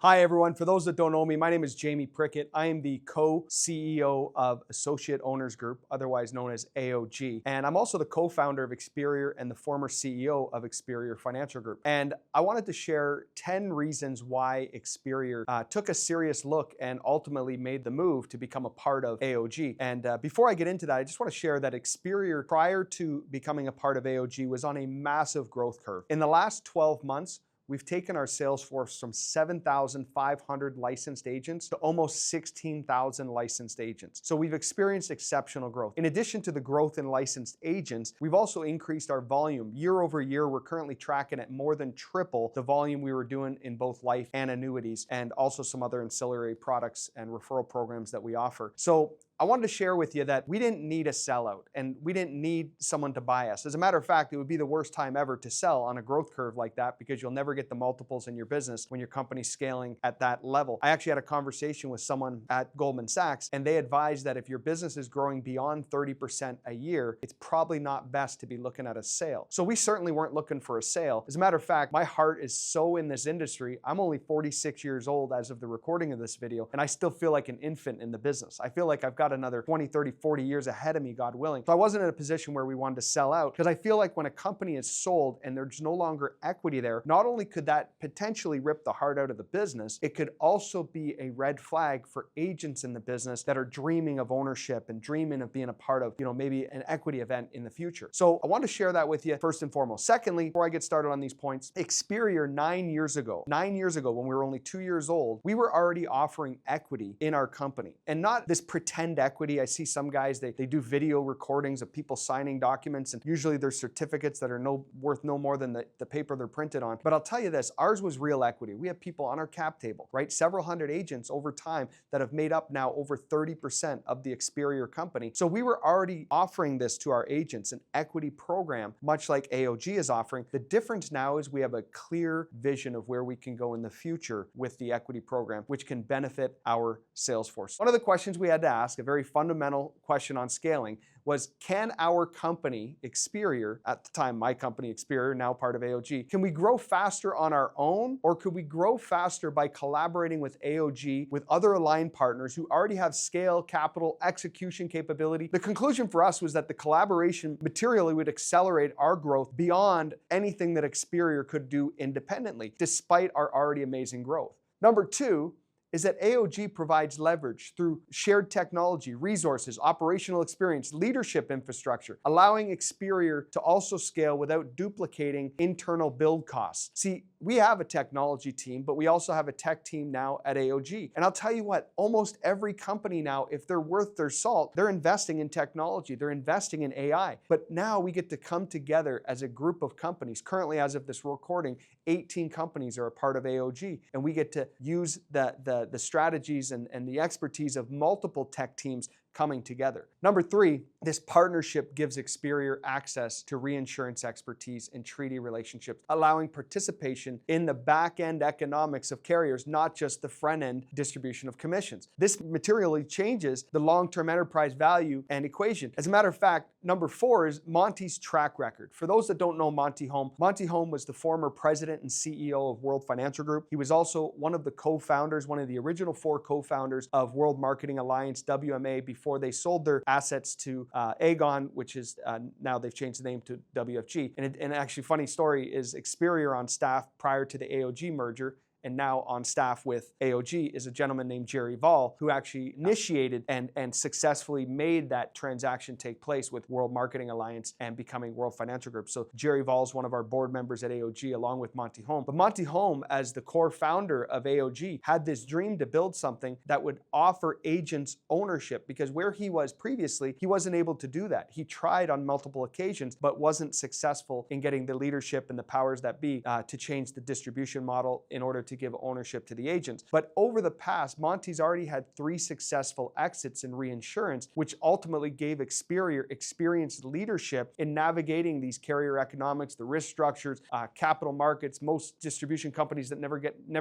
Hi everyone, for those that don't know me, my name is Jamie Prickett. I am the co-CEO of Associate Owners Group, otherwise known as AOG. And I'm also the co-founder of Experior and the former CEO of Experior Financial Group. And I wanted to share 10 reasons why Experior took a serious look and ultimately made the move to become a part of AOG. And before I get into that, I just want to share that Experior, prior to becoming a part of AOG, was on a massive growth curve. In the last 12 months, we've taken our sales force from 7,500 licensed agents to almost 16,000 licensed agents. So we've experienced exceptional growth. In addition to the growth in licensed agents, we've also increased our volume. Year over year, we're currently tracking at more than triple the volume we were doing in both life and annuities, and also some other ancillary products and referral programs that we offer. So I wanted to share with you that we didn't need a sellout and we didn't need someone to buy us. As a matter of fact, it would be the worst time ever to sell on a growth curve like that because you'll never get the multiples in your business when your company's scaling at that level. I actually had a conversation with someone at Goldman Sachs, and they advised that if your business is growing beyond 30% a year, it's probably not best to be looking at a sale. So we certainly weren't looking for a sale. As a matter of fact, my heart is so in this industry. I'm only 46 years old as of the recording of this video, and I still feel like an infant in the business. I feel like I've got another 20, 30, 40 years ahead of me, God willing. So I wasn't in a position where we wanted to sell out, because I feel like when a company is sold and there's no longer equity there, not only could that potentially rip the heart out of the business, it could also be a red flag for agents in the business that are dreaming of ownership and dreaming of being a part of, maybe an equity event in the future. So I want to share that with you first and foremost. Secondly, before I get started on these points, Experior 9 years ago when we were only 2 years old, we were already offering equity in our company, and not this pretend equity. I see some guys, they do video recordings of people signing documents, and usually there's certificates that are worth no more than the paper they're printed on. But I'll tell you this, ours was real equity. We have people on our cap table, right? Several hundred agents over time that have made up now over 30% of the Experior company. So we were already offering this to our agents, an equity program, much like AOG is offering. The difference now is we have a clear vision of where we can go in the future with the equity program, which can benefit our sales force. One of the questions we had to ask, a very fundamental question on scaling, was, can our company, Experior, at the time my company Experior, now part of AOG, can we grow faster on our own, or could we grow faster by collaborating with AOG, with other aligned partners who already have scale, capital, execution capability? The conclusion for us was that the collaboration materially would accelerate our growth beyond anything that Experior could do independently, despite our already amazing growth. Number two is that AOG provides leverage through shared technology, resources, operational experience, leadership infrastructure, allowing Experior to also scale without duplicating internal build costs. See, we have a technology team, but we also have a tech team now at AOG. And I'll tell you what, almost every company now, if they're worth their salt, they're investing in technology, they're investing in AI. But now we get to come together as a group of companies. Currently, as of this recording, 18 companies are a part of AOG, and we get to use the strategies and the expertise of multiple tech teams coming together. Number three, this partnership gives Experior access to reinsurance expertise and treaty relationships, allowing participation in the back-end economics of carriers, not just the front-end distribution of commissions. This materially changes the long-term enterprise value and equation. As a matter of fact, number four is Monte's track record. For those that don't know Monte Home was the former president and CEO of World Financial Group. He was also one of the co-founders, one of the original 4 co-founders of World Marketing Alliance, WMA, before they sold their assets to Aegon, which is now they've changed the name to WFG. And actually, funny story is Experior on staff prior to the AOG merger, and now on staff with AOG, is a gentleman named Jerry Vall, who actually initiated and successfully made that transaction take place with World Marketing Alliance and becoming World Financial Group. So Jerry Vall is one of our board members at AOG, along with Monte Home. But Monte Home, as the core founder of AOG, had this dream to build something that would offer agents ownership, because where he was previously, he wasn't able to do that. He tried on multiple occasions, but wasn't successful in getting the leadership and the powers that be to change the distribution model in order to give ownership to the agents. But over the past, Monte's already had 3 successful exits in reinsurance, which ultimately gave Experior experienced leadership in navigating these carrier economics, the risk structures, capital markets, most distribution companies that never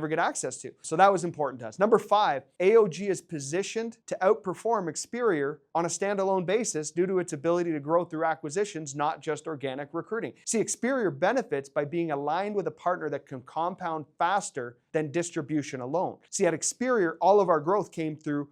get access to. So that was important to us. Number 5, AOG is positioned to outperform Experior on a standalone basis due to its ability to grow through acquisitions, not just organic recruiting. See, Experior benefits by being aligned with a partner that can compound faster than distribution alone. See, at Experior, all of our growth came through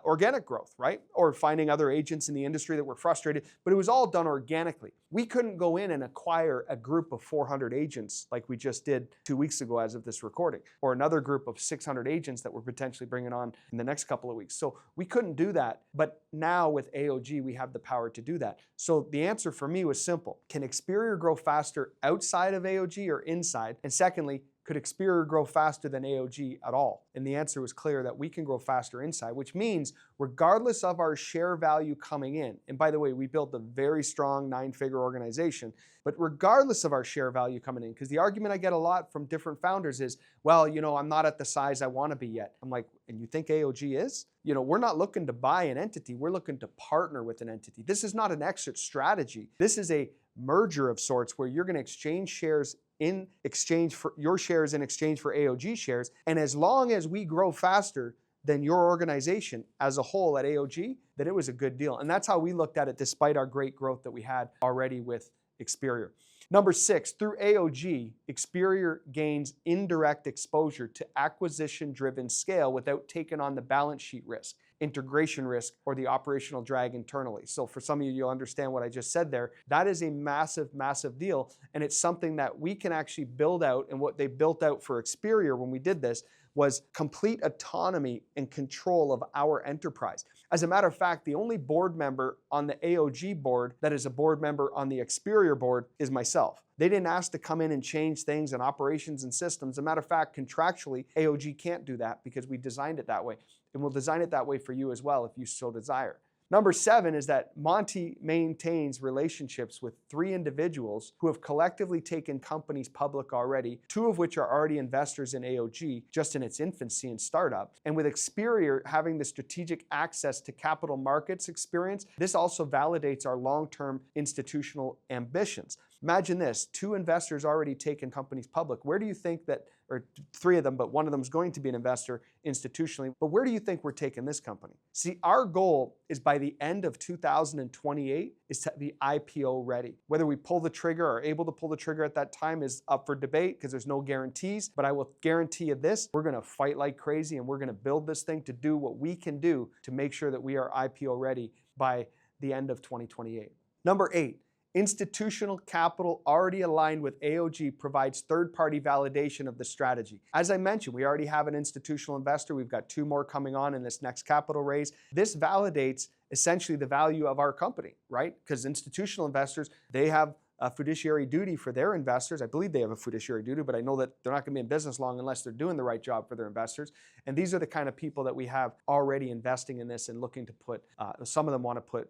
organic growth, right? Or finding other agents in the industry that were frustrated, but it was all done organically. We couldn't go in and acquire a group of 400 agents like we just did 2 weeks ago as of this recording, or another group of 600 agents that we're potentially bringing on in the next couple of weeks. So we couldn't do that, but now with AOG, we have the power to do that. So the answer for me was simple. Can Experior grow faster outside of AOG or inside? And secondly, could Experior grow faster than AOG at all? And the answer was clear that we can grow faster inside, which means regardless of our share value coming in, and by the way, we built a very strong 9-figure organization, but regardless of our share value coming in, because the argument I get a lot from different founders is, well, I'm not at the size I want to be yet. I'm like, and you think AOG is? We're not looking to buy an entity. We're looking to partner with an entity. This is not an exit strategy. This is a merger of sorts where you're going to exchange shares in exchange for your shares in exchange for AOG shares. And as long as we grow faster than your organization as a whole at AOG, then it was a good deal. And that's how we looked at it despite our great growth that we had already with Experior. Number 6, through AOG, Experior gains indirect exposure to acquisition-driven scale without taking on the balance sheet risk, integration risk, or the operational drag internally. So for some of you, you'll understand what I just said there. That is a massive, massive deal. And it's something that we can actually build out. And what they built out for Experior when we did this was complete autonomy and control of our enterprise. As a matter of fact, the only board member on the AOG board that is a board member on the Experior board is myself. They didn't ask to come in and change things and operations and systems. As a matter of fact, contractually, AOG can't do that because we designed it that way. And we'll design it that way for you as well if you so desire. Number 7 is that Monte maintains relationships with 3 individuals who have collectively taken companies public already, 2 of which are already investors in AOG, just in its infancy and startup. And with Experior having the strategic access to capital markets experience, this also validates our long-term institutional ambitions. Imagine this, 2 investors already taken companies public. Where do you think that, or 3 of them, but one of them is going to be an investor institutionally, but where do you think we're taking this company? See, our goal is by the end of 2028 is to be IPO ready. Whether we pull the trigger or are able to pull the trigger at that time is up for debate because there's no guarantees, but I will guarantee you this, we're gonna fight like crazy and we're gonna build this thing to do what we can do to make sure that we are IPO ready by the end of 2028. Number 8, institutional capital already aligned with AOG provides third-party validation of the strategy. As I mentioned, we already have an institutional investor. We've got 2 more coming on in this next capital raise. This validates essentially the value of our company, right? Because institutional investors, they have a fiduciary duty for their investors. I believe they have a fiduciary duty, but I know that they're not going to be in business long unless they're doing the right job for their investors. And these are the kind of people that we have already investing in this and looking to put, some of them want to put,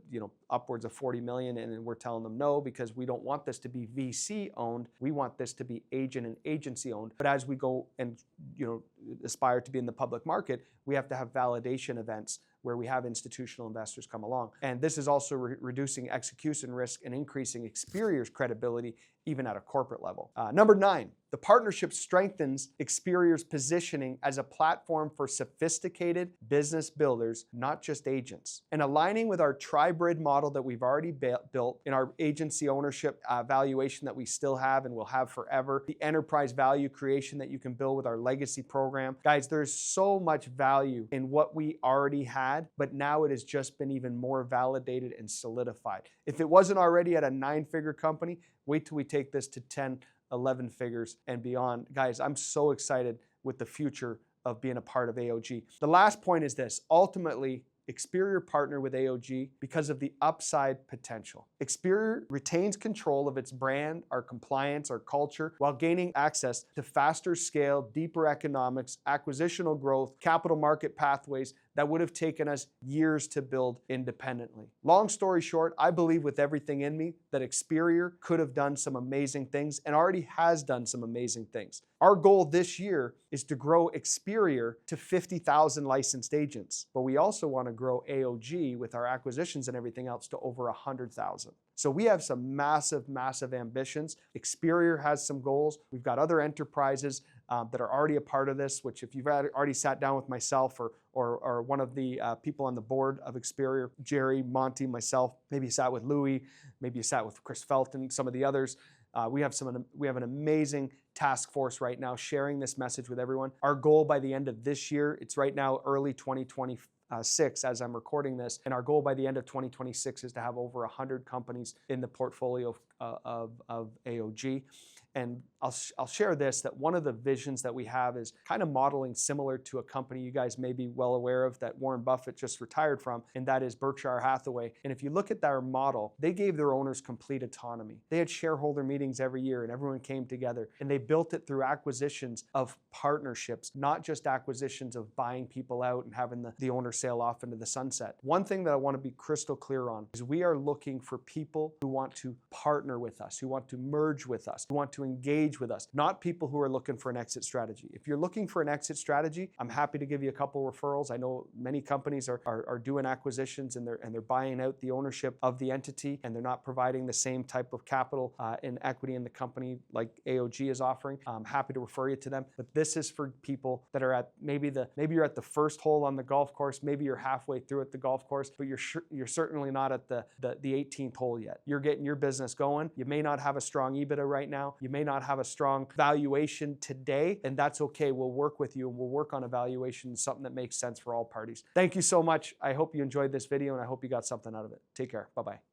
upwards of 40 million in, and we're telling them no, because we don't want this to be VC owned. We want this to be agent and agency owned. But as we go and, aspire to be in the public market, we have to have validation events where we have institutional investors come along. And this is also reducing execution risk and increasing Experior's credibility even at a corporate level. Number 9, the partnership strengthens Experior's positioning as a platform for sophisticated business builders, not just agents. And aligning with our tri-brid model that we've already built in our agency ownership valuation that we still have and will have forever, the enterprise value creation that you can build with our legacy program. Guys, there's so much value in what we already had, but now it has just been even more validated and solidified. If it wasn't already at a 9-figure company, wait till we take this to 10, 11 figures and beyond. Guys, I'm so excited with the future of being a part of AOG. The last point is this. Ultimately, Experior partnered with AOG because of the upside potential. Experior retains control of its brand, our compliance, our culture, while gaining access to faster scale, deeper economics, acquisitional growth, capital market pathways that would have taken us years to build independently. Long story short, I believe with everything in me that Experior could have done some amazing things and already has done some amazing things. Our goal this year is to grow Experior to 50,000 licensed agents, but we also want to grow AOG with our acquisitions and everything else to over 100,000. So we have some massive, massive ambitions. Experior has some goals. We've got other enterprises that are already a part of this, which if you've already sat down with myself or one of the people on the board of Experior, Jerry, Monte, myself, maybe you sat with Louis, maybe you sat with Chris Felton, some of the others, We have an amazing task force right now sharing this message with everyone. Our goal by the end of this year, it's right now early 2026 as I'm recording this, and our goal by the end of 2026 is to have over 100 companies in the portfolio of AOG. And I'll share this, that one of the visions that we have is kind of modeling similar to a company you guys may be well aware of that Warren Buffett just retired from, and that is Berkshire Hathaway. And if you look at their model, they gave their owners complete autonomy. They had shareholder meetings every year and everyone came together, and they built it through acquisitions of partnerships, not just acquisitions of buying people out and having the owner sail off into the sunset. One thing that I want to be crystal clear on is we are looking for people who want to partner with us, who want to merge with us, who want to engage with us, not people who are looking for an exit strategy. If you're looking for an exit strategy, I'm happy to give you a couple referrals. I know many companies are doing acquisitions and they're buying out the ownership of the entity, and they're not providing the same type of capital and equity in the company like AOG is offering. I'm happy to refer you to them. But this is for people that are at maybe you're at the first hole on the golf course, maybe you're halfway through at the golf course, but you're certainly not at the 18th hole yet. You're getting your business going. You may not have a strong EBITDA right now. You may not have a strong valuation today, and that's okay. We'll work with you and we'll work on a valuation, something that makes sense for all parties. Thank you so much. I hope you enjoyed this video and I hope you got something out of it. Take care. Bye-bye.